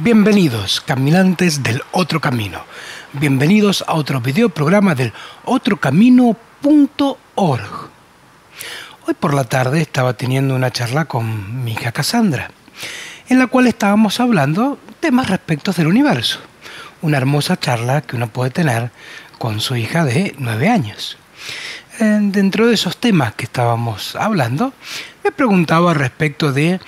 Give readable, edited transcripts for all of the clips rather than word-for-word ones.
Bienvenidos, caminantes del Otro Camino. Bienvenidos a otro videoprograma del otrocamino.org. Hoy por la tarde estaba teniendo una charla con mi hija Cassandra, en la cual estábamos hablando temas respecto del universo. Una hermosa charla que uno puede tener con su hija de 9 años. Dentro de esos temas que estábamos hablando, me preguntaba respecto de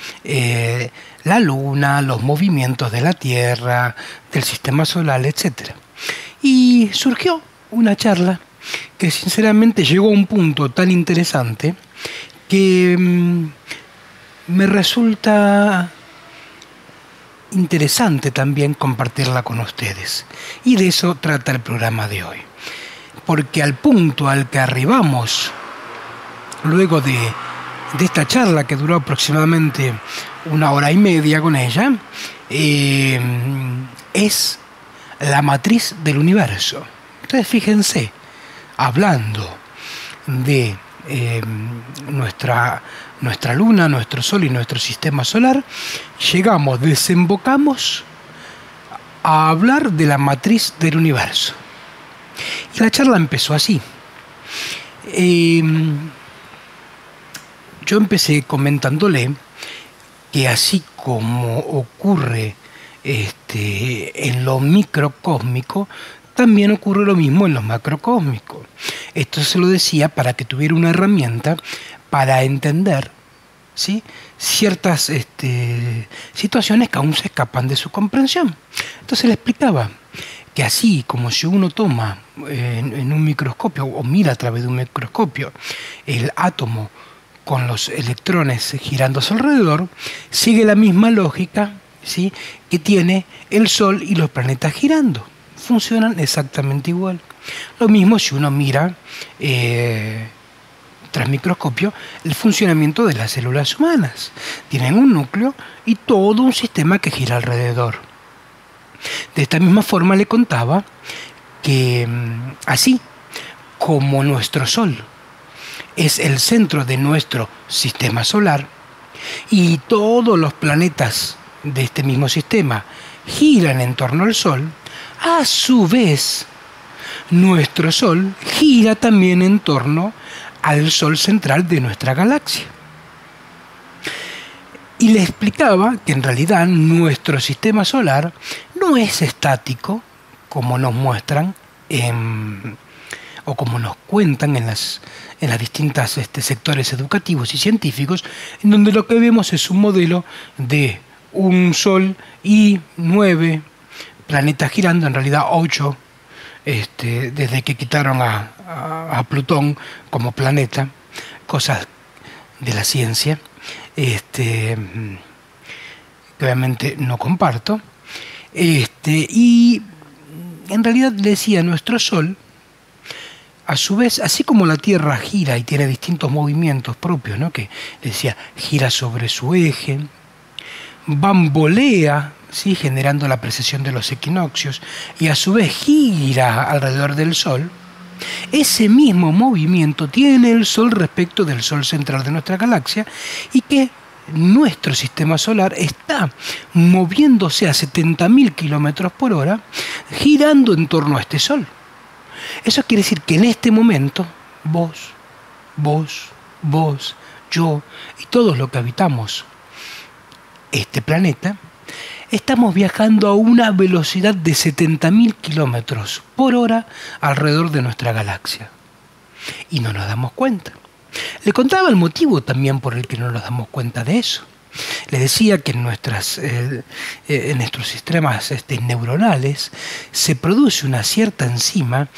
la Luna, los movimientos de la Tierra, del sistema solar, etc. Y surgió una charla que sinceramente llegó a un punto tan interesante que me resulta interesante también compartirla con ustedes. Y de eso trata el programa de hoy. Porque al punto al que arribamos luego de esta charla, que duró aproximadamente 1 hora y media con ella, es la matriz del universo. Entonces fíjense, hablando de nuestra Luna, nuestro Sol y nuestro sistema solar, desembocamos a hablar de la matriz del universo. Y la charla empezó así. Yo empecé comentándole que así como ocurre en lo microcósmico, también ocurre lo mismo en lo macrocósmico. Esto se lo decía para que tuviera una herramienta para entender, ¿sí?, ciertas situaciones que aún se escapan de su comprensión. Entonces le explicaba que así como si uno toma en un microscopio o mira a través de un microscopio el átomo con los electrones girando a su alrededor, sigue la misma lógica, ¿sí?, que tiene el Sol y los planetas girando. Funcionan exactamente igual. Lo mismo si uno mira tras microscopio el funcionamiento de las células humanas. Tienen un núcleo y todo un sistema que gira alrededor. De esta misma forma le contaba que así como nuestro Sol es el centro de nuestro sistema solar y todos los planetas de este mismo sistema giran en torno al Sol, a su vez nuestro Sol gira también en torno al Sol central de nuestra galaxia. Y le explicaba que en realidad nuestro sistema solar no es estático, como nos muestran o como nos cuentan en las distintas sectores educativos y científicos, en donde lo que vemos es un modelo de un Sol y 9 planetas girando, en realidad 8, desde que quitaron a Plutón como planeta, cosas de la ciencia, que obviamente no comparto, y en realidad le decía, nuestro Sol, a su vez, así como la Tierra gira y tiene distintos movimientos propios, ¿no?, que decía, gira sobre su eje, bambolea, ¿sí?, generando la precesión de los equinoccios, y a su vez gira alrededor del Sol, ese mismo movimiento tiene el Sol respecto del Sol central de nuestra galaxia, y que nuestro sistema solar está moviéndose a 70.000 kilómetros por hora, girando en torno a este Sol. Eso quiere decir que en este momento, vos, yo y todos los que habitamos este planeta, estamos viajando a una velocidad de 70.000 kilómetros por hora alrededor de nuestra galaxia. Y no nos damos cuenta. Le contaba el motivo también por el que no nos damos cuenta de eso. Le decía que en nuestros sistemas neuronales se produce una cierta enzima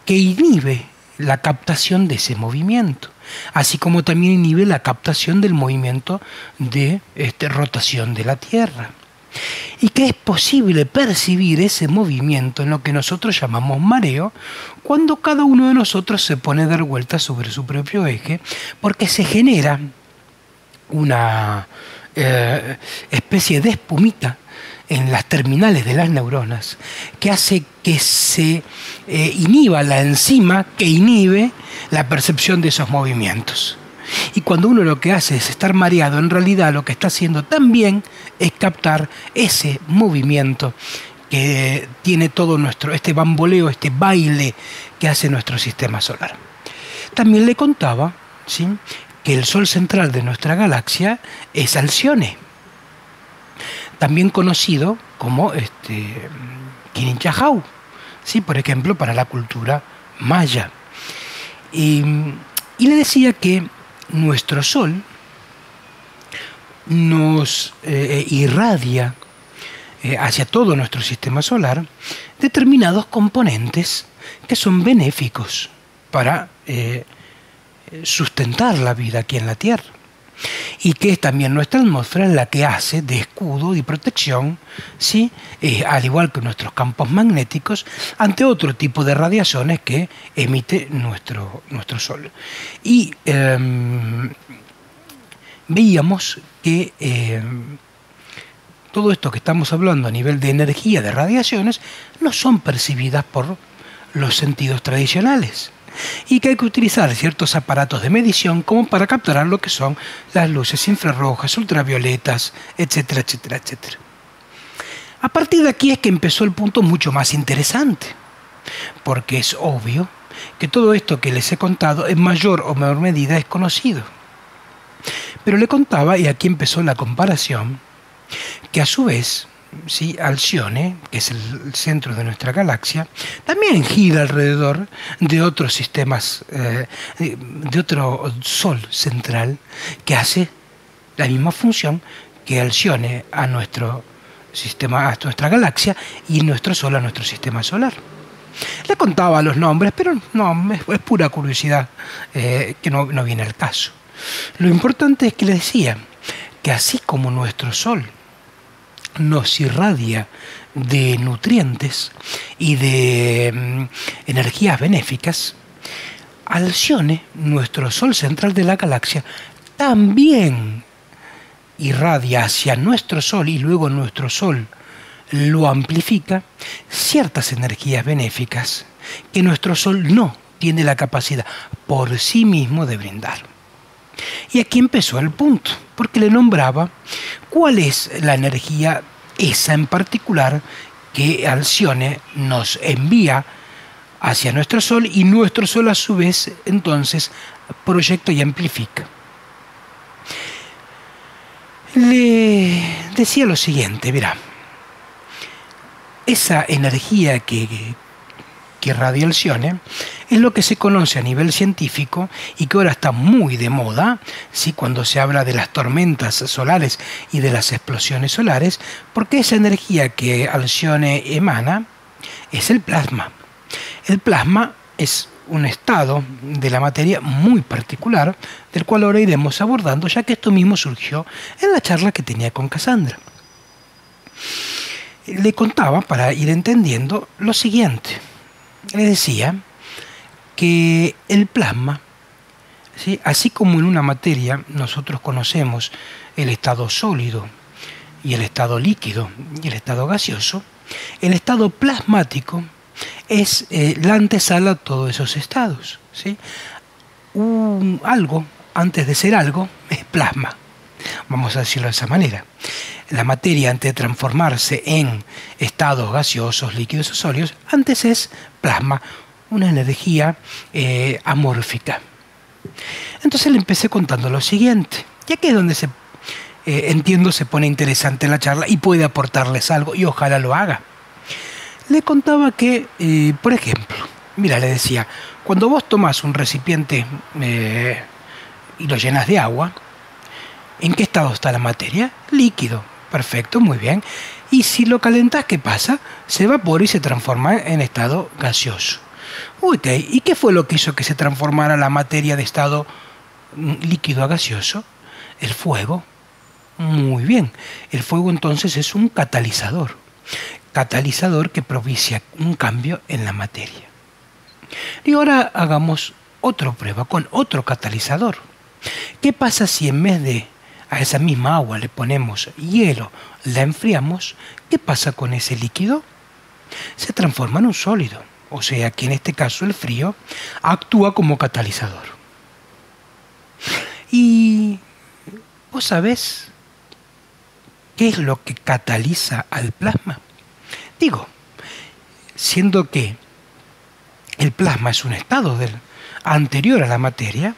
que inhibe la captación de ese movimiento, así como también inhibe la captación del movimiento de rotación de la Tierra. Y que es posible percibir ese movimiento en lo que nosotros llamamos mareo, cuando cada uno de nosotros se pone a dar vueltas sobre su propio eje, porque se genera una especie de espumita en las terminales de las neuronas que hace que se inhiba la enzima que inhibe la percepción de esos movimientos. Y cuando uno lo que hace es estar mareado, en realidad lo que está haciendo también es captar ese movimiento que tiene todo este bamboleo, este baile que hace nuestro sistema solar. También le contaba, ¿sí?, que el Sol central de nuestra galaxia es Alcione, también conocido como Kirinshajau, ¿sí?, por ejemplo, para la cultura maya. Y le decía que nuestro Sol nos irradia hacia todo nuestro sistema solar determinados componentes que son benéficos para sustentar la vida aquí en la Tierra, y que es también nuestra atmósfera la que hace de escudo y protección, ¿sí?, al igual que nuestros campos magnéticos, ante otro tipo de radiaciones que emite nuestro Sol. Y veíamos que todo esto que estamos hablando a nivel de energía, de radiaciones, no son percibidas por los sentidos tradicionales, y que hay que utilizar ciertos aparatos de medición como para capturar lo que son las luces infrarrojas, ultravioletas, etcétera, etcétera, etcétera. A partir de aquí es que empezó el punto mucho más interesante, porque es obvio que todo esto que les he contado en mayor o menor medida es conocido. Pero le contaba, y aquí empezó la comparación, que a su vez, ¿sí?, Alcione, que es el centro de nuestra galaxia, también gira alrededor de otros sistemas, de otro Sol central que hace la misma función que Alcione a nuestro sistema, a nuestra galaxia, y nuestro Sol a nuestro sistema solar. Le contaba los nombres, pero no, es pura curiosidad que no viene al caso. Lo importante es que le decía que así como nuestro Sol nos irradia de nutrientes y de energías benéficas, Alcione, nuestro Sol central de la galaxia, también irradia hacia nuestro Sol, y luego nuestro Sol lo amplifica, ciertas energías benéficas que nuestro Sol no tiene la capacidad por sí mismo de brindar. Y aquí empezó el punto, porque le nombraba cuál es la energía esa en particular que Alcione nos envía hacia nuestro Sol, y nuestro Sol a su vez entonces proyecta y amplifica. Le decía lo siguiente, mirá, esa energía que radia Alcione es lo que se conoce a nivel científico, y que ahora está muy de moda, ¿sí?, cuando se habla de las tormentas solares y de las explosiones solares, porque esa energía que Alcione emana es el plasma. El plasma es un estado de la materia muy particular, del cual ahora iremos abordando, ya que esto mismo surgió en la charla que tenía con Cassandra. Le contaba, para ir entendiendo, lo siguiente. Le decía que el plasma, ¿sí?, así como en una materia nosotros conocemos el estado sólido y el estado líquido y el estado gaseoso, el estado plasmático es la antesala a todos esos estados, ¿sí? Algo, antes de ser algo, es plasma, vamos a decirlo de esa manera. La materia, antes de transformarse en estados gaseosos, líquidos o sólidos, antes es plasma, una energía amórfica. Entonces le empecé contando lo siguiente, ya que es donde entiendo se pone interesante la charla y puede aportarles algo, y ojalá lo haga. Le contaba que, por ejemplo, mira, le decía, cuando vos tomás un recipiente y lo llenas de agua, ¿en qué estado está la materia? Líquido. Perfecto, muy bien. Y si lo calentás, ¿qué pasa? Se evapora y se transforma en estado gaseoso. Ok, ¿y qué fue lo que hizo que se transformara la materia de estado líquido a gaseoso? El fuego. Muy bien. El fuego entonces es un catalizador. Catalizador que propicia un cambio en la materia. Y ahora hagamos otra prueba con otro catalizador. ¿Qué pasa si en vez de a esa misma agua le ponemos hielo, la enfriamos? ¿Qué pasa con ese líquido? Se transforma en un sólido, o sea que en este caso el frío actúa como catalizador. Y vos sabés qué es lo que cataliza al plasma. Digo, siendo que el plasma es un estado anterior a la materia,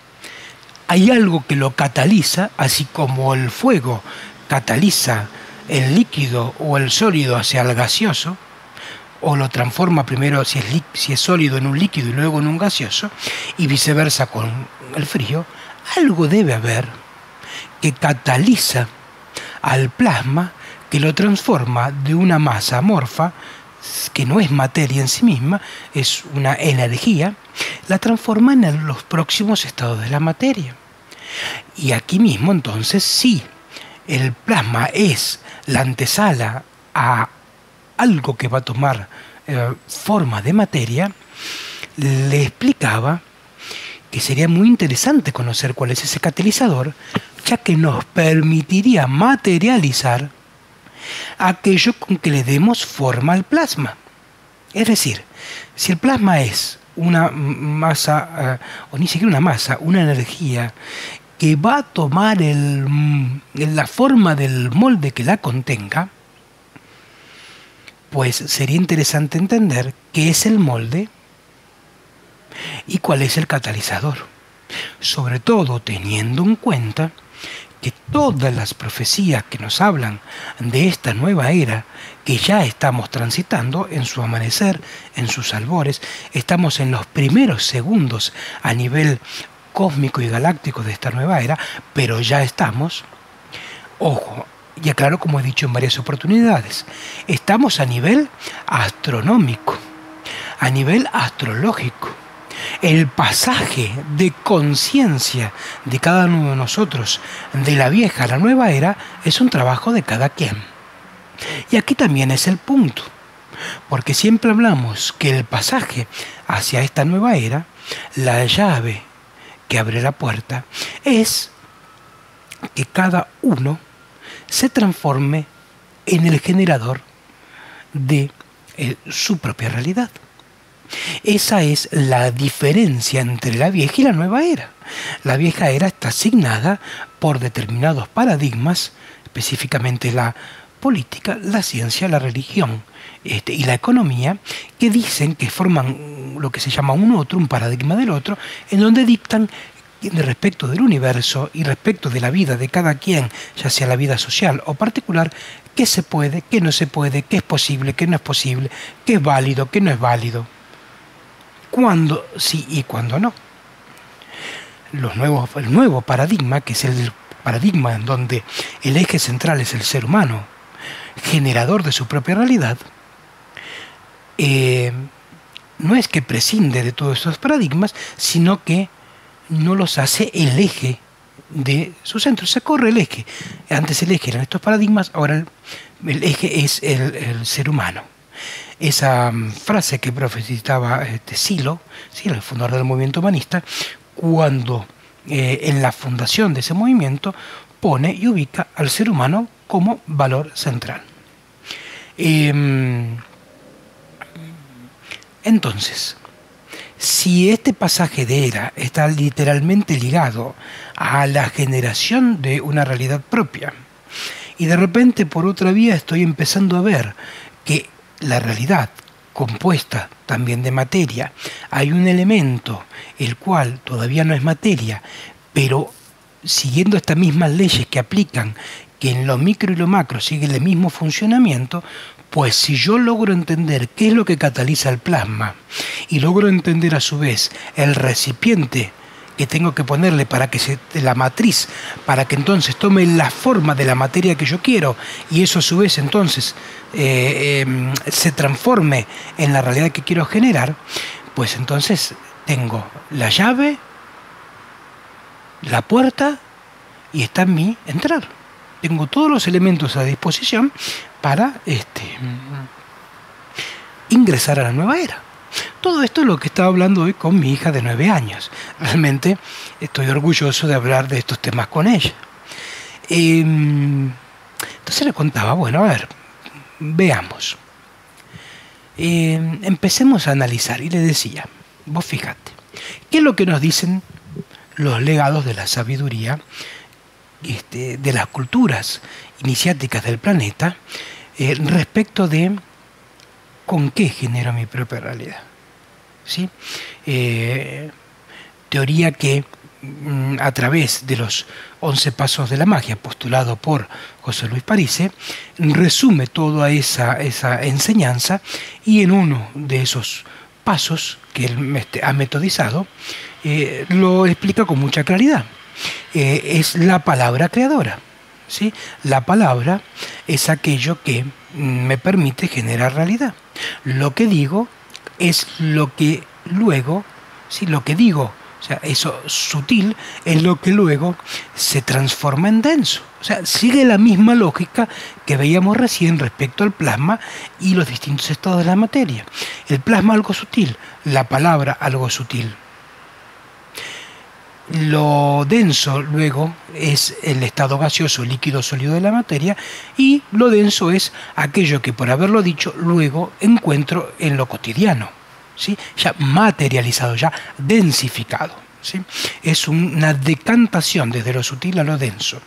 hay algo que lo cataliza, así como el fuego cataliza el líquido o el sólido hacia el gaseoso, o lo transforma primero, si es sólido, en un líquido y luego en un gaseoso, y viceversa con el frío. Algo debe haber que cataliza al plasma, que lo transforma de una masa amorfa, que no es materia en sí misma, es una energía, la transforma en los próximos estados de la materia. Y aquí mismo entonces sí, el plasma es la antesala a algo que va a tomar forma de materia. Le explicaba que sería muy interesante conocer cuál es ese catalizador, ya que nos permitiría materializar aquello con que le demos forma al plasma. Es decir, si el plasma es una masa, o ni siquiera una masa, una energía que va a tomar la forma del molde que la contenga, pues sería interesante entender qué es el molde y cuál es el catalizador. Sobre todo teniendo en cuenta que todas las profecías que nos hablan de esta nueva era que ya estamos transitando en su amanecer, en sus albores, estamos en los primeros segundos a nivel cósmico y galáctico de esta nueva era, pero ya estamos, ojo, y aclaro como he dicho en varias oportunidades, estamos a nivel astronómico, a nivel astrológico. El pasaje de conciencia de cada uno de nosotros, de la vieja a la nueva era, es un trabajo de cada quien. Y aquí también es el punto, porque siempre hablamos que el pasaje hacia esta nueva era, la llave que abre la puerta, es que cada uno se transforme en el generador de su propia realidad. Esa es la diferencia entre la vieja y la nueva era. La vieja era está asignada por determinados paradigmas, específicamente la política, la ciencia, la religión y la economía, que dicen que forman lo que se llama un paradigma del otro, en donde dictan respecto del universo y respecto de la vida de cada quien, ya sea la vida social o particular, qué se puede, qué no se puede, qué es posible, qué no es posible, qué es válido, qué no es válido, cuándo sí y cuándo no. El nuevo paradigma, que es el paradigma en donde el eje central es el ser humano, generador de su propia realidad, no es que prescinde de todos estos paradigmas, sino que no los hace el eje de su centro. Se corre el eje. Antes el eje eran estos paradigmas, ahora el eje es el ser humano. Esa frase que profetizaba Silo, el fundador del movimiento humanista, cuando en la fundación de ese movimiento pone y ubica al ser humano como valor central. Entonces, si este pasaje de era está literalmente ligado a la generación de una realidad propia, y de repente por otra vía estoy empezando a ver que la realidad compuesta también de materia, hay un elemento el cual todavía no es materia, pero siguiendo estas mismas leyes que aplican, que en lo micro y lo macro siguen el mismo funcionamiento, pues si yo logro entender qué es lo que cataliza el plasma y logro entender a su vez el recipiente que tengo que ponerle para que la matriz, para que entonces tome la forma de la materia que yo quiero y eso a su vez entonces se transforme en la realidad que quiero generar, pues entonces tengo la llave, la puerta y está en mí entrar. Tengo todos los elementos a disposición para ingresar a la nueva era. Todo esto es lo que estaba hablando hoy con mi hija de 9 años. Realmente estoy orgulloso de hablar de estos temas con ella. Entonces le contaba, bueno, a ver, veamos. Empecemos a analizar y le decía, vos fíjate, ¿qué es lo que nos dicen los legados de la sabiduría de las culturas iniciáticas del planeta respecto de con qué genero mi propia realidad. ¿Sí? Teoría que a través de los 11 pasos de la magia postulado por José Luis Parise resume toda esa enseñanza, y en uno de esos pasos que él ha metodizado lo explica con mucha claridad. Es la palabra creadora, ¿sí? La palabra es aquello que me permite generar realidad. Lo que digo es lo que luego, ¿sí? Lo que digo, o sea, eso sutil es lo que luego se transforma en denso. O sea, sigue la misma lógica que veíamos recién respecto al plasma y los distintos estados de la materia. El plasma algo sutil, la palabra algo sutil. Lo denso luego es el estado gaseoso, líquido, sólido de la materia, y lo denso es aquello que por haberlo dicho luego encuentro en lo cotidiano, ¿sí? Ya materializado, ya densificado, ¿sí? Es una decantación desde lo sutil a lo denso.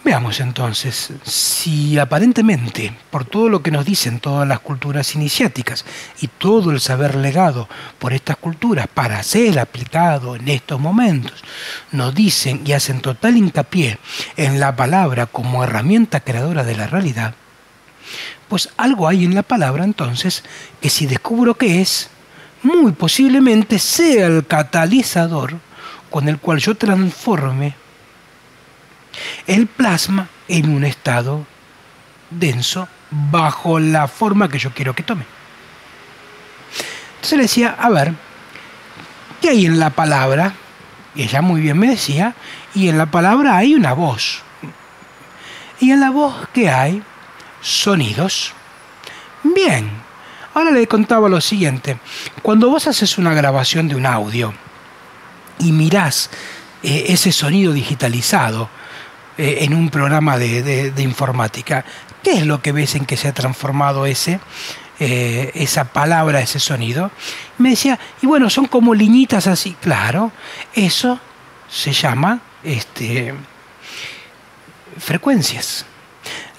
Veamos entonces, si aparentemente, por todo lo que nos dicen todas las culturas iniciáticas y todo el saber legado por estas culturas para ser aplicado en estos momentos, nos dicen y hacen total hincapié en la palabra como herramienta creadora de la realidad, pues algo hay en la palabra entonces que, si descubro qué es, muy posiblemente sea el catalizador con el cual yo transforme el plasma en un estado denso bajo la forma que yo quiero que tome. Entonces le decía, a ver, ¿qué hay en la palabra? Y ella muy bien me decía, y en la palabra hay una voz. ¿Y en la voz qué hay? Sonidos. Bien, ahora le contaba lo siguiente. Cuando vos haces una grabación de un audio y mirás ese sonido digitalizado en un programa de informática, ¿qué es lo que ves en que se ha transformado esa palabra, ese sonido? Me decía, y bueno, son como liñitas así. Claro, eso se llama frecuencias.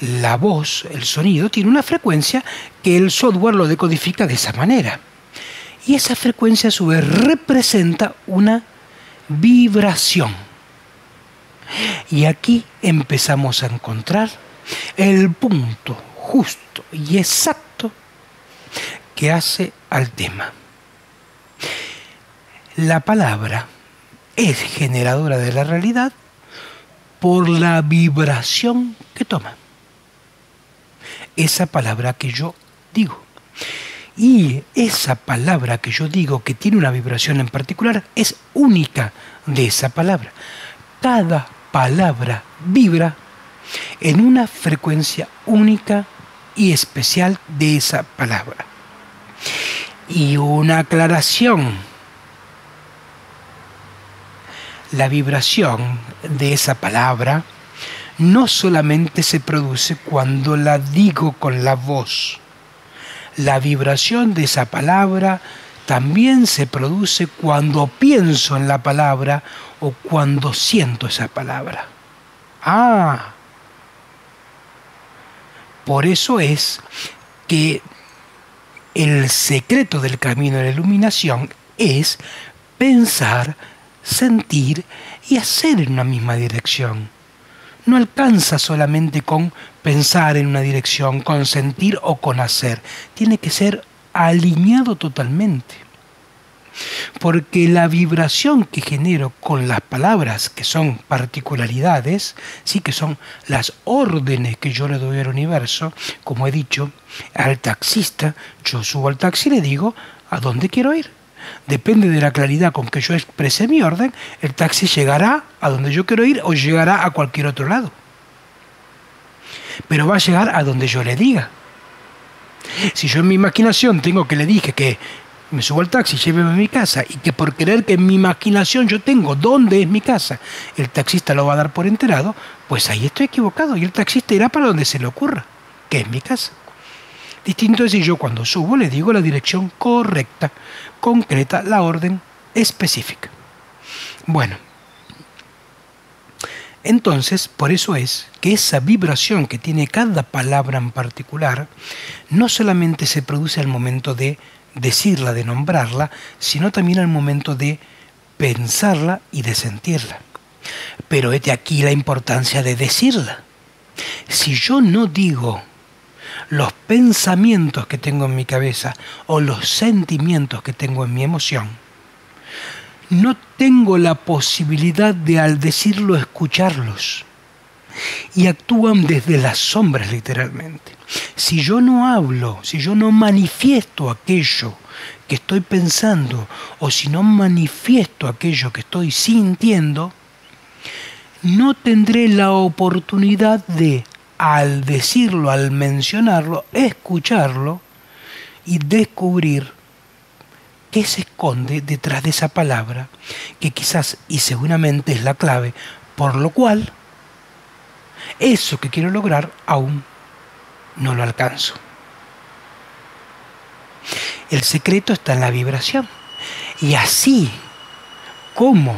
La voz, el sonido, tiene una frecuencia que el software lo decodifica de esa manera. Y esa frecuencia a su vez representa una vibración. Y aquí empezamos a encontrar el punto justo y exacto que hace al tema. La palabra es generadora de la realidad por la vibración que toma. Esa palabra que yo digo. Y esa palabra que yo digo, que tiene una vibración en particular, es única de esa palabra. Cada palabra vibra en una frecuencia única y especial de esa palabra. Y una aclaración: la vibración de esa palabra no solamente se produce cuando la digo con la voz. La vibración de esa palabra también se produce cuando pienso en la palabra o cuando siento esa palabra. Por eso es que el secreto del camino de la iluminación es pensar, sentir y hacer en una misma dirección. No alcanza solamente con pensar en una dirección, con sentir o con hacer. Tiene que ser alineado totalmente. Porque la vibración que genero con las palabras, que son particularidades, sí, que son las órdenes que yo le doy al universo, como he dicho, al taxista, yo subo al taxi y le digo a dónde quiero ir. Depende de la claridad con que yo exprese mi orden, el taxi llegará a donde yo quiero ir o llegará a cualquier otro lado. Pero va a llegar a donde yo le diga. Si yo en mi imaginación tengo que le dije que me subo al taxi, lléveme a mi casa, y que por creer que en mi imaginación yo tengo dónde es mi casa, el taxista lo va a dar por enterado, pues ahí estoy equivocado y el taxista irá para donde se le ocurra, que es mi casa. Distinto es si yo cuando subo le digo la dirección correcta, concreta, la orden específica. Bueno, entonces, por eso es que esa vibración que tiene cada palabra en particular, no solamente se produce al momento de decirla, de nombrarla, sino también al momento de pensarla y de sentirla. Pero es de aquí la importancia de decirla. Si yo no digo los pensamientos que tengo en mi cabeza o los sentimientos que tengo en mi emoción, no tengo la posibilidad de al decirlo escucharlos. Y actúan desde las sombras literalmente. Si yo no hablo, si yo no manifiesto aquello que estoy pensando o si no manifiesto aquello que estoy sintiendo, no tendré la oportunidad de, al decirlo, al mencionarlo, escucharlo y descubrir qué se esconde detrás de esa palabra, que quizás y seguramente es la clave, por lo cual eso que quiero lograr aún no lo alcanzo. El secreto está en la vibración. Y así como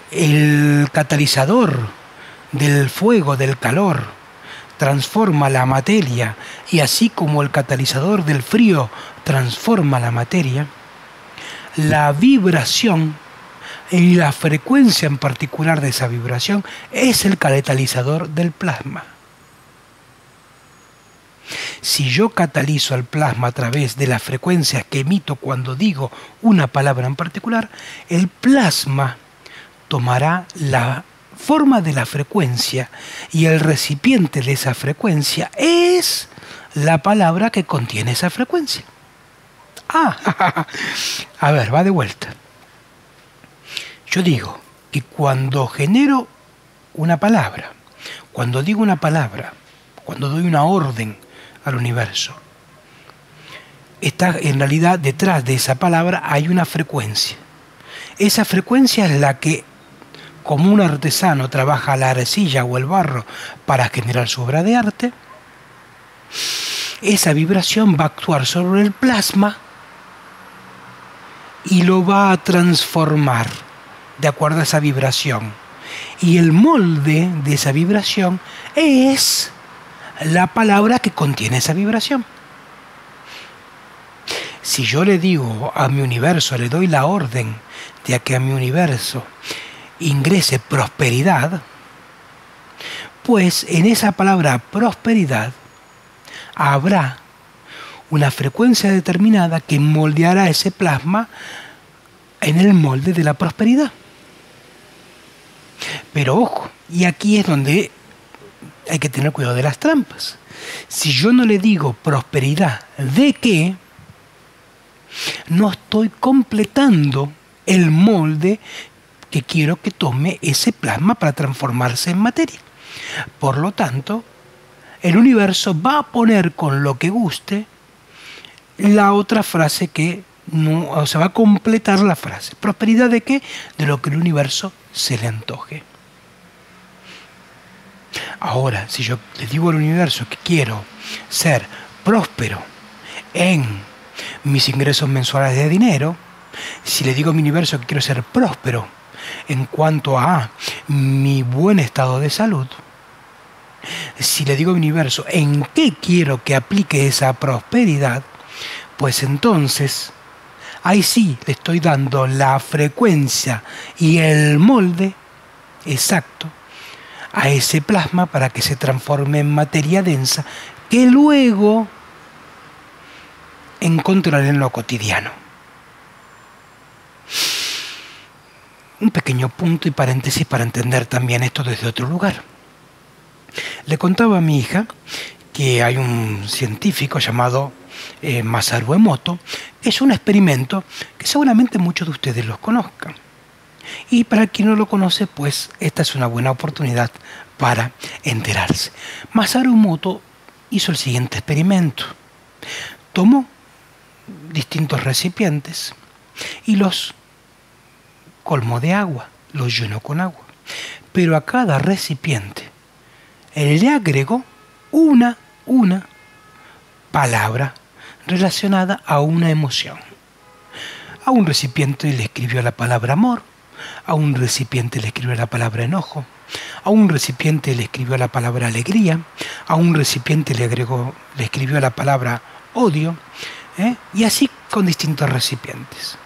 el catalizador del fuego, del calor, transforma la materia, y así como el catalizador del frío transforma la materia, la vibración y la frecuencia en particular de esa vibración es el catalizador del plasma. Si yo catalizo al plasma a través de las frecuencias que emito cuando digo una palabra en particular, el plasma tomará la forma de la frecuencia y el recipiente de esa frecuencia es la palabra que contiene esa frecuencia. A ver, va de vuelta. Yo digo que cuando genero una palabra, cuando digo una palabra, cuando doy una orden al universo, está en realidad detrás de esa palabra hay una frecuencia. Esa frecuencia es la que, como un artesano trabaja la arcilla o el barro para generar su obra de arte, esa vibración va a actuar sobre el plasma y lo va a transformar de acuerdo a esa vibración. Y el molde de esa vibración es la palabra que contiene esa vibración. Si yo le digo a mi universo, le doy la orden de que a mi universo ingrese prosperidad, pues en esa palabra prosperidad habrá una frecuencia determinada que moldeará ese plasma en el molde de la prosperidad. Pero ojo, y aquí es donde hay que tener cuidado de las trampas. Si yo no le digo prosperidad de qué, no estoy completando el molde que quiero que tome ese plasma para transformarse en materia. Por lo tanto, el universo va a poner con lo que guste la otra frase que no, o sea, va a completar la frase. ¿Prosperidad de qué? De lo que el universo se le antoje. Ahora, si yo le digo al universo que quiero ser próspero en mis ingresos mensuales de dinero, si le digo a mi universo que quiero ser próspero en cuanto a mi buen estado de salud, si le digo a mi universo en qué quiero que aplique esa prosperidad, pues entonces ahí sí le estoy dando la frecuencia y el molde exacto a ese plasma para que se transforme en materia densa que luego encontraré en lo cotidiano. Un pequeño punto y paréntesis para entender también esto desde otro lugar. Le contaba a mi hija que hay un científico llamado Masaru Emoto, que es un experimento que seguramente muchos de ustedes los conozcan. Y para quien no lo conoce, pues esta es una buena oportunidad para enterarse. Masaru Emoto hizo el siguiente experimento. Tomó distintos recipientes y los colmó de agua, los llenó con agua. Pero a cada recipiente él le agregó una palabra relacionada a una emoción. A un recipiente le escribió la palabra amor, A un recipiente le escribió la palabra enojo, a un recipiente le escribió la palabra alegría, a un recipiente le escribió la palabra odio, y así con distintos recipientes.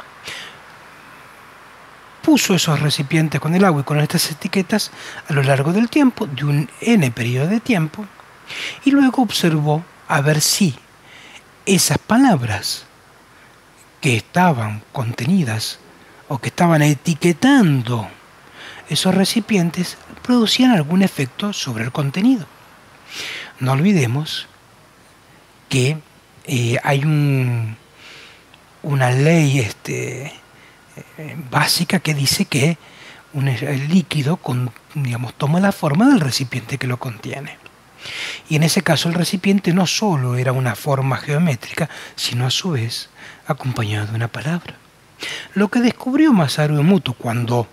Puso esos recipientes con el agua y con estas etiquetas a lo largo del tiempo, de un n periodo de tiempo, y luego observó a ver si esas palabras que estaban contenidas o que estaban etiquetando esos recipientes producían algún efecto sobre el contenido. No olvidemos que hay una ley básica que dice que el líquido toma la forma del recipiente que lo contiene. Y en ese caso el recipiente no solo era una forma geométrica, sino a su vez acompañado de una palabra. Lo que descubrió Masaru Emoto cuando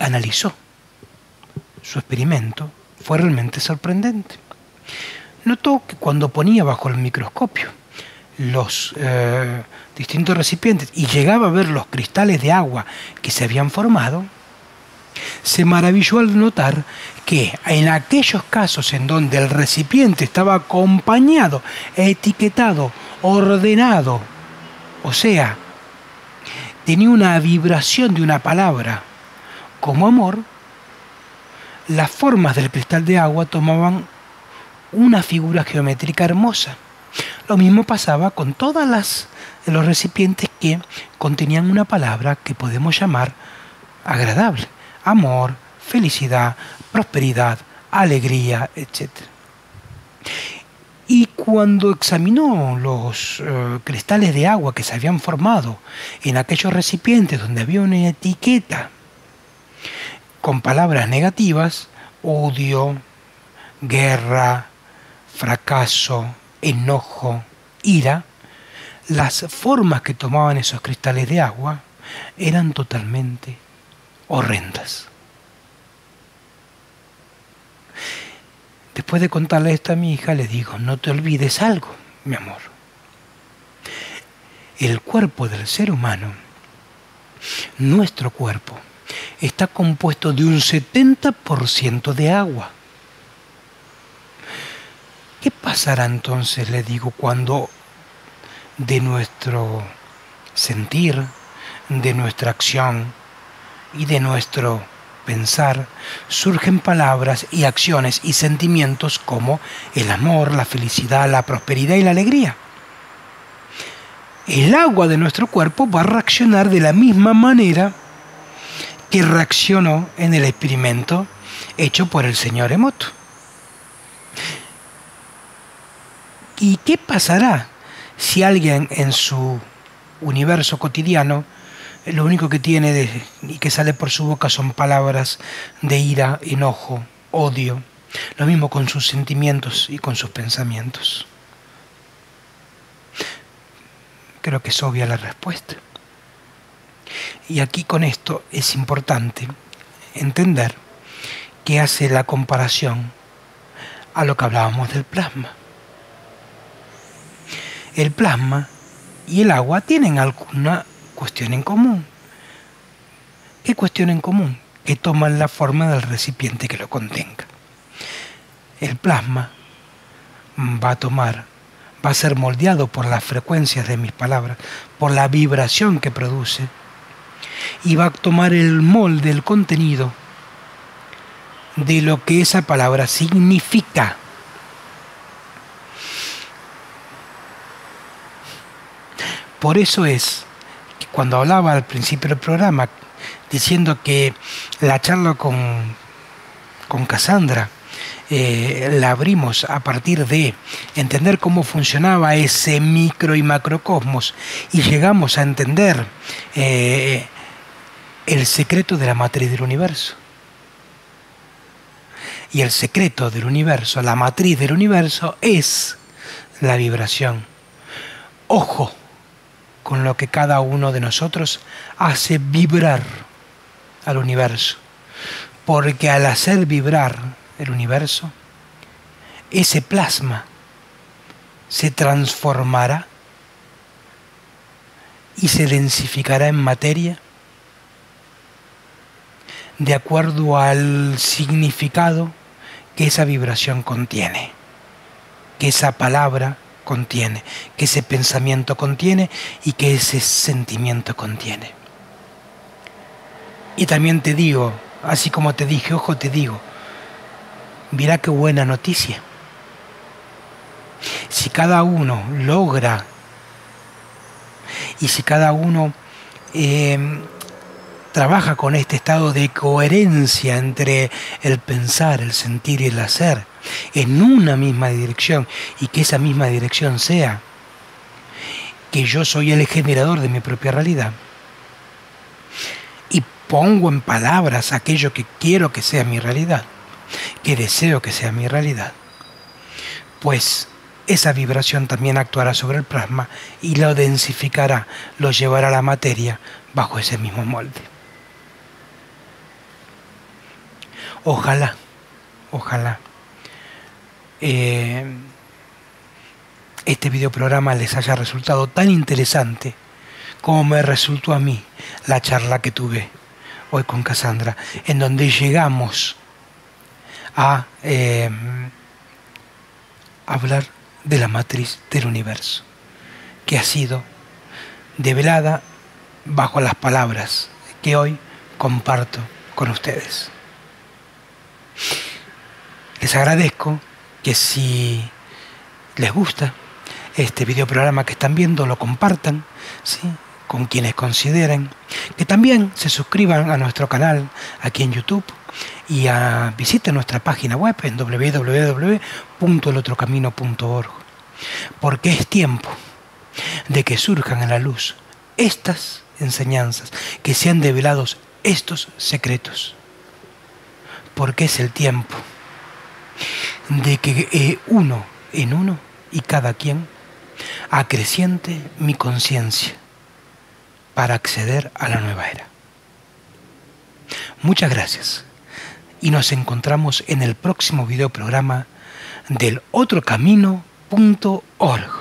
analizó su experimento fue realmente sorprendente. Notó que cuando ponía bajo el microscopio los distintos recipientes y llegaba a ver los cristales de agua que se habían formado, se maravilló al notar que en aquellos casos en donde el recipiente estaba acompañado, etiquetado, ordenado, o sea, tenía una vibración de una palabra como amor, las formas del cristal de agua tomaban una figura geométrica hermosa. Lo mismo pasaba con todos los recipientes que contenían una palabra que podemos llamar agradable. Amor, felicidad, prosperidad, alegría, etc. Y cuando examinó los cristales de agua que se habían formado en aquellos recipientes donde había una etiqueta con palabras negativas, odio, guerra, fracaso, enojo, ira, las formas que tomaban esos cristales de agua eran totalmente horrendas. Después de contarle esto a mi hija, le digo, no te olvides algo, mi amor. El cuerpo del ser humano, nuestro cuerpo, está compuesto de un 70% de agua. ¿Qué pasará entonces, le digo, cuando de nuestro sentir, de nuestra acción y de nuestro pensar surgen palabras y acciones y sentimientos como el amor, la felicidad, la prosperidad y la alegría? El agua de nuestro cuerpo va a reaccionar de la misma manera que reaccionó en el experimento hecho por el señor Emoto. ¿Y qué pasará si alguien en su universo cotidiano lo único que tiene y que sale por su boca son palabras de ira, enojo, odio? Lo mismo con sus sentimientos y con sus pensamientos. Creo que es obvia la respuesta. Y aquí con esto es importante entender que hace la comparación a lo que hablábamos del plasma. El plasma y el agua tienen alguna cuestión en común. ¿Qué cuestión en común? Que toman la forma del recipiente que lo contenga. El plasma va a ser moldeado por las frecuencias de mis palabras, por la vibración que produce, y va a tomar el molde, el contenido de lo que esa palabra significa. Por eso es que cuando hablaba al principio del programa, diciendo que la charla con Cassandra la abrimos a partir de entender cómo funcionaba ese micro y macrocosmos, y llegamos a entender el secreto de la matriz del universo. Y el secreto del universo, la matriz del universo, es la vibración. Ojo con lo que cada uno de nosotros hace vibrar al universo, porque al hacer vibrar el universo, ese plasma se transformará y se densificará en materia de acuerdo al significado que esa vibración contiene, que esa palabra contiene, que ese pensamiento contiene y que ese sentimiento contiene. Y también te digo, así como te dije, ojo, te digo, mira qué buena noticia. Si cada uno logra y si cada uno trabaja con este estado de coherencia entre el pensar, el sentir y el hacer en una misma dirección, y que esa misma dirección sea que yo soy el generador de mi propia realidad y pongo en palabras aquello que quiero que sea mi realidad, que deseo que sea mi realidad, pues esa vibración también actuará sobre el plasma y lo densificará, lo llevará a la materia bajo ese mismo molde. Ojalá, ojalá este videoprograma les haya resultado tan interesante como me resultó a mí la charla que tuve hoy con Cassandra, en donde llegamos a hablar de la matriz del universo, que ha sido develada bajo las palabras que hoy comparto con ustedes. Les agradezco que si les gusta este videoprograma que están viendo, lo compartan, ¿sí?, con quienes consideren, que también se suscriban a nuestro canal aquí en YouTube y visiten nuestra página web en www.elotrocamino.org, porque es tiempo de que surjan a la luz estas enseñanzas, que sean develados estos secretos, porque es el tiempo de que uno en uno y cada quien acreciente mi conciencia para acceder a la nueva era. Muchas gracias y nos encontramos en el próximo videoprograma del otrocamino.org.